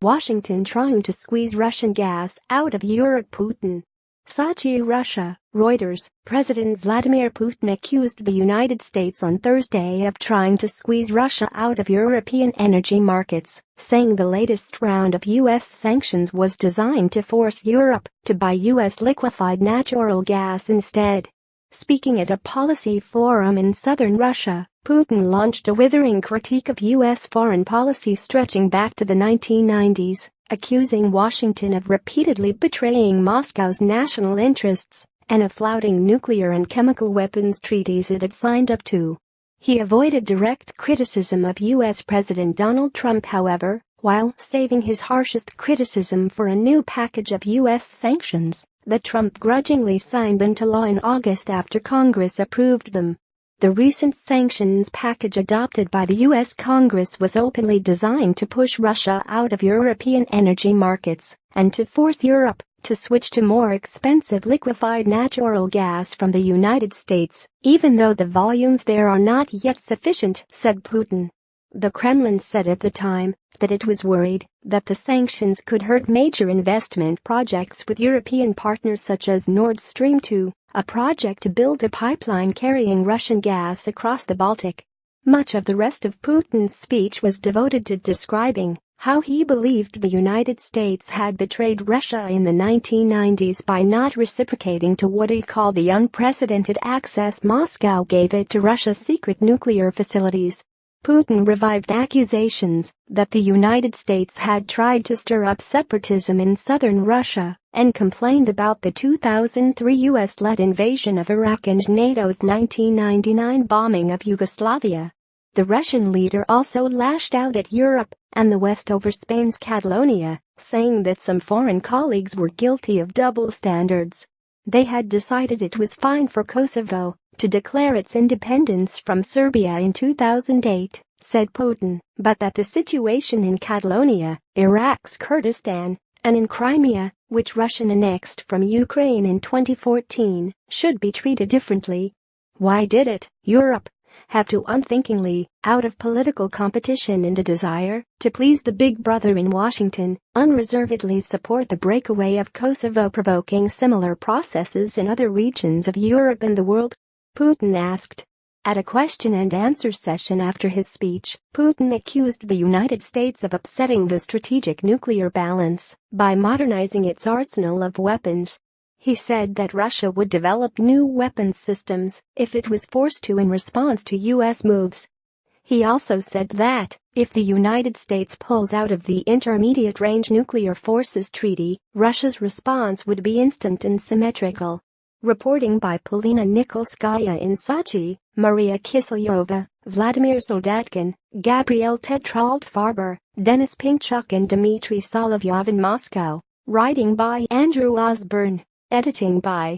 Washington trying to squeeze Russian gas out of Europe. Putin. SOCHI, Russia. Reuters. President Vladimir Putin accused the United States on Thursday of trying to squeeze Russia out of European energy markets, saying the latest round of U.S. sanctions was designed to force Europe to buy U.S. liquefied natural gas instead. Speaking at a policy forum in southern Russia, Putin launched a withering critique of U.S. foreign policy stretching back to the 1990s, accusing Washington of repeatedly betraying Moscow's national interests and of flouting nuclear and chemical weapons treaties it had signed up to. He avoided direct criticism of U.S. President Donald Trump, however, while saving his harshest criticism for a new package of U.S. sanctions that Trump grudgingly signed into law in August after Congress approved them. The recent sanctions package adopted by the U.S. Congress was openly designed to push Russia out of European energy markets and to force Europe to switch to more expensive liquefied natural gas from the United States, even though the volumes there are not yet sufficient, said Putin. The Kremlin said at the time that it was worried that the sanctions could hurt major investment projects with European partners such as Nord Stream 2, a project to build a pipeline carrying Russian gas across the Baltic. Much of the rest of Putin's speech was devoted to describing how he believed the United States had betrayed Russia in the 1990s by not reciprocating to what he called the unprecedented access Moscow gave it to Russia's secret nuclear facilities. Putin revived accusations that the United States had tried to stir up separatism in southern Russia and complained about the 2003 U.S.-led invasion of Iraq and NATO's 1999 bombing of Yugoslavia. The Russian leader also lashed out at Europe and the West over Spain's Catalonia, saying that some foreign colleagues were guilty of double standards. They had decided it was fine for Kosovo to declare its independence from Serbia in 2008, said Putin, but that the situation in Catalonia, Iraq's Kurdistan, and in Crimea, which Russia annexed from Ukraine in 2014, should be treated differently. Why did Europe have to unthinkingly, out of political competition and a desire to please the big brother in Washington, unreservedly support the breakaway of Kosovo, provoking similar processes in other regions of Europe and the world? Putin asked. At a question-and-answer session after his speech, Putin accused the United States of upsetting the strategic nuclear balance by modernizing its arsenal of weapons. He said that Russia would develop new weapons systems if it was forced to in response to U.S. moves. He also said that if the United States pulls out of the Intermediate-Range Nuclear Forces Treaty, Russia's response would be instant and symmetrical. Reporting by Polina Nikolskaya in Sochi, Maria Kiselyova, Vladimir Soldatkin, Gabriel Tetrault-Farber, Denis Pinchuk and Dmitry Solovyov in Moscow. Writing by Andrew Osborne. Editing by